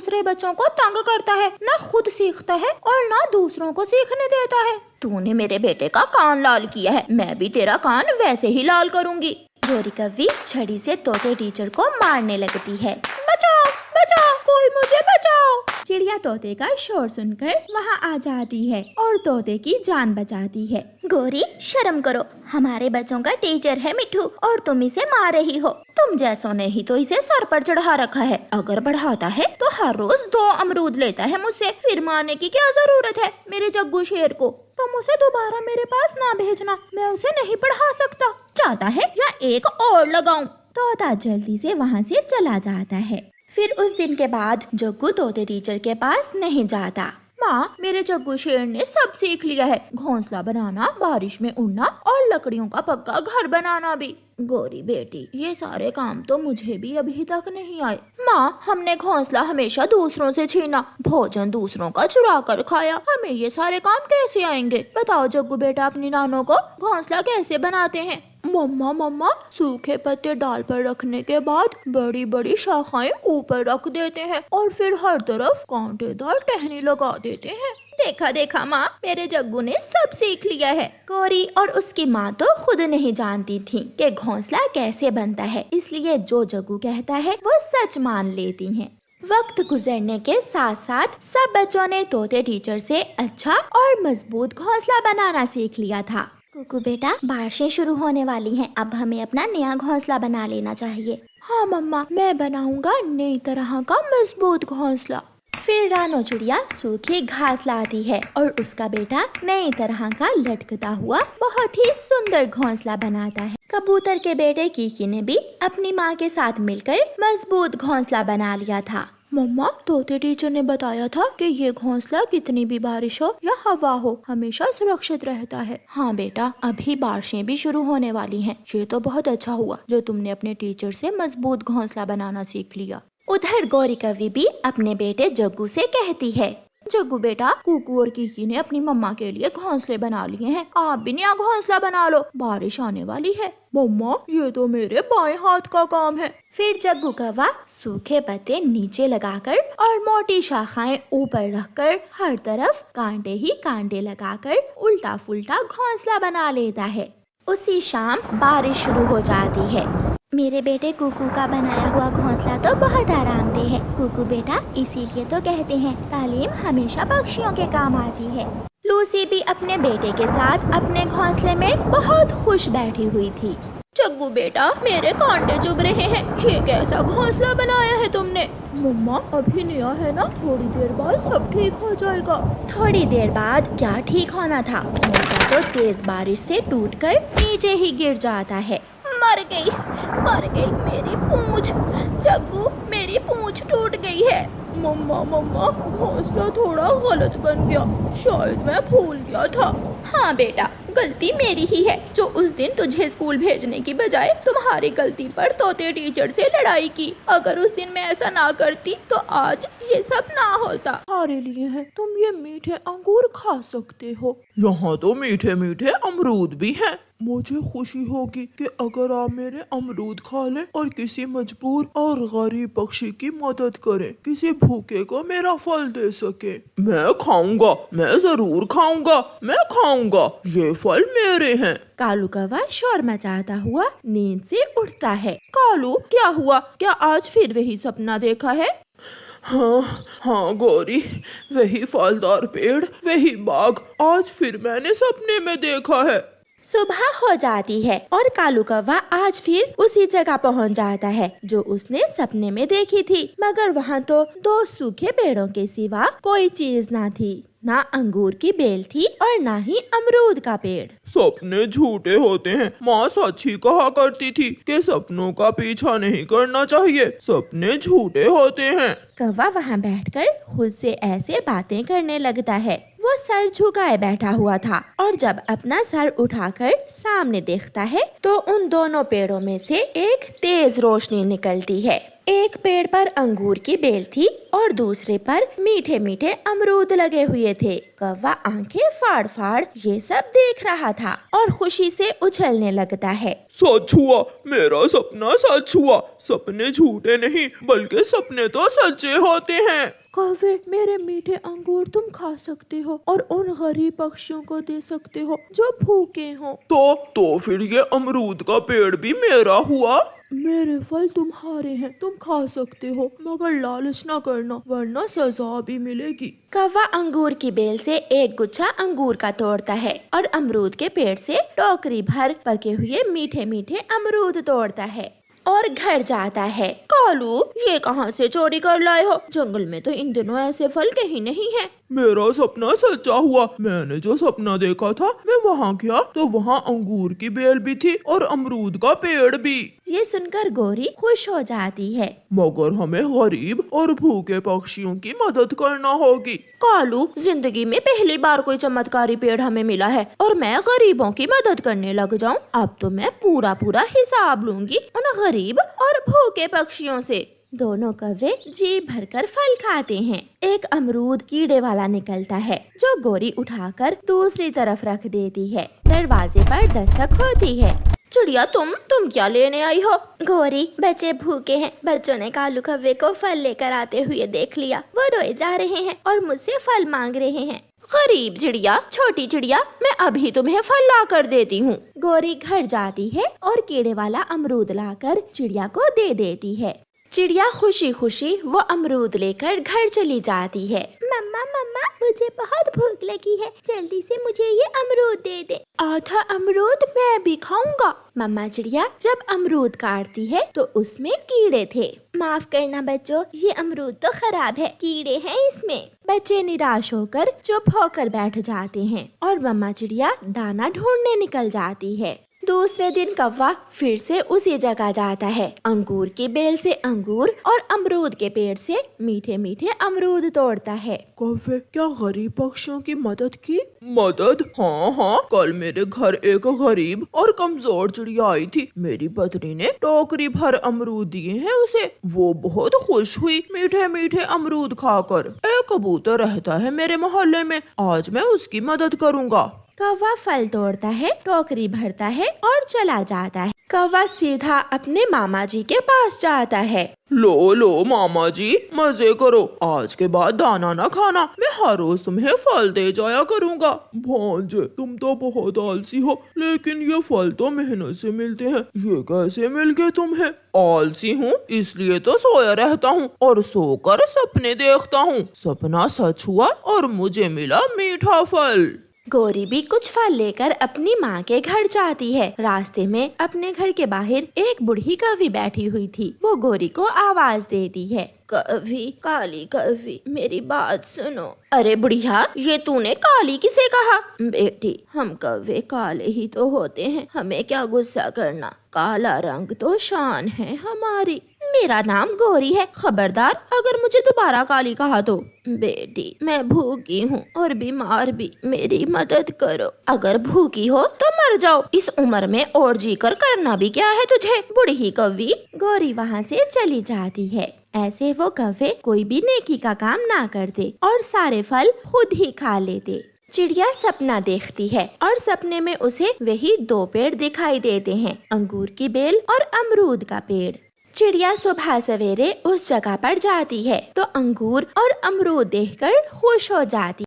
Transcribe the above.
दूसरे बच्चों को तंग करता है, ना खुद सीखता है और ना दूसरों को सीखने देता है। तूने मेरे बेटे का कान लाल किया है, मैं भी तेरा कान वैसे ही लाल करूँगी। गोरी कव्वी छड़ी से तोते टीचर को मारने लगती है। बचाओ बचाओ, कोई मुझे बचाओ। चिड़िया तोते का शोर सुनकर वहाँ आ जाती है और तोते की जान बचाती है। गोरी शर्म करो, हमारे बच्चों का टीचर है मिठू और तुम इसे मार रही हो। तुम जैसों ने ही तो इसे सर पर चढ़ा रखा है, अगर बढ़ाता है तो हर रोज 2 अमरूद लेता है मुझसे, फिर मारने की क्या जरूरत है मेरे जग्गू शेर को। तुम उसे दोबारा मेरे पास ना भेजना, मैं उसे नहीं पढ़ा सकता। चाहता है या एक और लगाऊं? तोता जल्दी से वहाँ से चला जाता है। फिर उस दिन के बाद जग्गू तोते टीचर के पास नहीं जाता। माँ, मेरे जग्गू शेर ने सब सीख लिया है, घोंसला बनाना, बारिश में उड़ना और लकड़ियों का पक्का घर बनाना भी। गोरी बेटी, ये सारे काम तो मुझे भी अभी तक नहीं आए। माँ, हमने घोंसला हमेशा दूसरों से छीना, भोजन दूसरों का चुरा कर खाया, हमें ये सारे काम कैसे आएंगे? बताओ जग्गू बेटा अपनी नानों को घोंसला कैसे बनाते हैं? मम्मा मम्मा, सूखे पत्ते डाल पर रखने के बाद बड़ी बड़ी शाखाएं ऊपर रख देते हैं और फिर हर तरफ कांटेदार टहनी लगा देते हैं। देखा देखा माँ, मेरे जग्गू ने सब सीख लिया है। गोरी और उसकी माँ तो खुद नहीं जानती थी कि घोंसला कैसे बनता है, इसलिए जो जग्गू कहता है वो सच मान लेती हैं। वक्त गुजरने के साथ साथ सब बच्चों ने तोते टीचर से अच्छा और मजबूत घोंसला बनाना सीख लिया था। कुकू बेटा, बारिशें शुरू होने वाली हैं, अब हमें अपना नया घोंसला बना लेना चाहिए। हाँ मम्मा, मैं बनाऊंगा नई तरह का मजबूत घोंसला। फिर रानो चिड़िया सूखी घास लाती है और उसका बेटा नई तरह का लटकता हुआ बहुत ही सुंदर घोंसला बनाता है। कबूतर के बेटे कीकी ने भी अपनी माँ के साथ मिलकर मजबूत घोंसला बना लिया था। मम्मा, तोते टीचर ने बताया था कि ये घोंसला कितनी भी बारिश हो या हवा हो हमेशा सुरक्षित रहता है। हाँ बेटा, अभी बारिशें भी शुरू होने वाली हैं। ये तो बहुत अच्छा हुआ जो तुमने अपने टीचर से मजबूत घोंसला बनाना सीख लिया। उधर गौरी कवि भी अपने बेटे जग्गू से कहती है, जग्गू बेटा, कुकू और कीकी ने अपनी मम्मा के लिए घोंसले बना लिए हैं, आप भी नया घोंसला बना लो, बारिश आने वाली है। मम्मा, ये तो मेरे बाएं हाथ का काम है। फिर जग्गू कौवा सूखे पत्ते नीचे लगाकर और मोटी शाखाएं ऊपर रखकर हर तरफ कांटे ही कांटे लगाकर उल्टा फुल्टा घोंसला बना लेता है। उसी शाम बारिश शुरू हो जाती है। मेरे बेटे कुकू का बनाया हुआ घोंसला तो बहुत आरामदेह है। कुकू बेटा, इसीलिए तो कहते हैं तालीम हमेशा पक्षियों के काम आती है। लूसी भी अपने बेटे के साथ अपने घोंसले में बहुत खुश बैठी हुई थी। जग्गू बेटा, मेरे कांटे चुभ रहे हैं, ये कैसा घोंसला बनाया है तुमने? मम्मा, अभी नया है ना, थोड़ी देर बाद सब ठीक हो जाएगा। थोड़ी देर बाद क्या ठीक होना था, घोंसला तो तेज बारिश से टूटकर नीचे ही गिर जाता है। मर गई मेरी पूंछ। जग्गू, मेरी पूंछ टूट गई है। मम्मा मम्मा, घोंसला थोड़ा गलत बन गया, शायद मैं भूल गया था। हाँ बेटा, गलती मेरी ही है जो उस दिन तुझे स्कूल भेजने की बजाय तुम्हारी गलती पर तोते टीचर से लड़ाई की। अगर उस दिन मैं ऐसा ना करती तो आज ये सब ना होता। हमारे लिए है, तुम ये मीठे अंगूर खा सकते हो। यहाँ तो मीठे मीठे अमरूद भी हैं। मुझे खुशी होगी कि अगर आप मेरे अमरूद खा लें और किसी मजबूर और गरीब पक्षी की मदद करें, किसी भूखे को मेरा फल दे सके। मैं खाऊंगा, मैं जरूर खाऊंगा, मैं खाऊंगा, ये फल मेरे हैं। कालू कौवा शोर मचाता हुआ नींद से उठता है। कालू, क्या हुआ? क्या आज फिर वही सपना देखा है? हाँ गौरी, वही फलदार पेड़, वही बाग, आज फिर मैंने सपने में देखा है। सुबह हो जाती है और कालू कौवा आज फिर उसी जगह पहुंच जाता है जो उसने सपने में देखी थी, मगर वहाँ तो 2 सूखे पेड़ों के सिवा कोई चीज ना थी। ना अंगूर की बेल थी और ना ही अमरूद का पेड़। सपने झूठे होते हैं, माँ सच ही कहा करती थी कि सपनों का पीछा नहीं करना चाहिए, सपने झूठे होते हैं। कौवा वहाँ बैठकर खुद से ऐसे बातें करने लगता है। वो सर झुकाए बैठा हुआ था और जब अपना सर उठाकर सामने देखता है तो उन दोनों पेड़ों में से एक तेज रोशनी निकलती है। एक पेड़ पर अंगूर की बेल थी और दूसरे पर मीठे मीठे अमरूद लगे हुए थे। कौवा आंखें फाड़ फाड़ ये सब देख रहा था और खुशी से उछलने लगता है। सच हुआ, मेरा सपना सच हुआ। सपने झूठे नहीं बल्कि सपने तो सच्चे होते हैं। कौवे, मेरे मीठे अंगूर तुम खा सकते हो और उन गरीब पक्षियों को दे सकते हो जो भूखे हो। तो फिर ये अमरूद का पेड़ भी मेरा हुआ। मेरे फल तुम्हारे हैं, तुम खा सकते हो, मगर लालच ना करना वरना सजा भी मिलेगी। कौवा अंगूर की बेल से एक गुच्छा अंगूर का तोड़ता है और अमरूद के पेड़ से टोकरी भर पके हुए मीठे मीठे अमरूद तोड़ता है और घर जाता है। कालू, ये कहाँ से चोरी कर लाए हो? जंगल में तो इन दिनों ऐसे फल कहीं नहीं है। मेरा सपना सच्चा हुआ। मैंने जो सपना देखा था मैं वहाँ गया तो वहाँ अंगूर की बेल भी थी और अमरूद का पेड़ भी। ये सुनकर गौरी खुश हो जाती है। मगर हमें गरीब और भूखे पक्षियों की मदद करना होगी। कालू, जिंदगी में पहली बार कोई चमत्कारी पेड़ हमें मिला है और मैं गरीबों की मदद करने लग जाऊं। अब तो मैं पूरा पूरा हिसाब लूंगी उन गरीब और भूखे पक्षियों से। दोनों कौवे जी भरकर फल खाते हैं। एक अमरूद कीड़े वाला निकलता है जो गौरी उठाकर दूसरी तरफ रख देती है। दरवाजे पर दस्तक होती है। चिड़िया, तुम क्या लेने आई हो? गौरी, बच्चे भूखे हैं। बच्चों ने कालू कौवे को फल लेकर आते हुए देख लिया। वो रोए जा रहे हैं और मुझसे फल मांग रहे हैं। गरीब चिड़िया, छोटी चिड़िया, मैं अभी तुम्हें फल ला कर देती हूँ। गौरी घर जाती है और कीड़े वाला अमरूद लाकर चिड़िया को दे देती है। चिड़िया खुशी खुशी वो अमरूद लेकर घर चली जाती है। मम्मा मम्मा, मुझे बहुत भूख लगी है, जल्दी से मुझे ये अमरूद दे दे। आधा अमरूद मैं भी खाऊंगा। मम्मा चिड़िया जब अमरूद काटती है तो उसमें कीड़े थे। माफ करना बच्चों, ये अमरूद तो खराब है, कीड़े हैं इसमें। बच्चे निराश होकर चुप होकर बैठ जाते हैं और मम्मा चिड़िया दाना ढूंढने निकल जाती है। दूसरे दिन कौवा फिर से उसी जगह जाता है। अंगूर की बेल से अंगूर और अमरूद के पेड़ से मीठे मीठे अमरूद तोड़ता है। कौवे, क्या गरीब पक्षियों की मदद की? मदद? हाँ, कल मेरे घर एक गरीब और कमजोर चिड़िया आई थी। मेरी पत्नी ने टोकरी भर अमरूद दिए हैं उसे। वो बहुत खुश हुई मीठे मीठे अमरूद खाकर। एक कबूतर रहता है मेरे मोहल्ले में, आज मैं उसकी मदद करूँगा। कौवा फल तोड़ता है, टोकरी भरता है और चला जाता है। कौवा सीधा अपने मामा जी के पास जाता है। लो मामा जी, मजे करो। आज के बाद दाना न खाना, मैं हर रोज तुम्हें फल दे जाया करूँगा। भांजे, तुम तो बहुत आलसी हो, लेकिन ये फल तो मेहनत से मिलते हैं। ये कैसे मिल गए तुम्हें? आलसी हूँ इसलिए तो सोया रहता हूँ और सोकर सपने देखता हूँ। सपना सच हुआ और मुझे मिला मीठा फल। गौरी भी कुछ फल लेकर अपनी माँ के घर जाती है। रास्ते में अपने घर के बाहर एक बूढ़ी कौवी बैठी हुई थी। वो गौरी को आवाज देती है। कौवी, काली कौवी, मेरी बात सुनो। अरे बुढ़िया, ये तूने काली किसे कहा? बेटी, हम कौवे काले ही तो होते हैं, हमें क्या गुस्सा करना। काला रंग तो शान है हमारी। मेरा नाम गौरी है, खबरदार अगर मुझे दोबारा काली कहा तो। बेटी, मैं भूखी हूँ और बीमार भी, मेरी मदद करो। अगर भूखी हो तो मर जाओ, इस उम्र में और जीकर करना भी क्या है तुझे? बूढ़ी कौवी। गौरी वहाँ से चली जाती है। ऐसे वो कौवे कोई भी नेकी का काम ना करते और सारे फल खुद ही खा लेते। चिड़िया सपना देखती है और सपने में उसे वही दो पेड़ दिखाई देते हैं, अंगूर की बेल और अमरूद का पेड़। चिड़िया सुबह सवेरे उस जगह पर जाती है तो अंगूर और अमरूद देखकर खुश हो जाती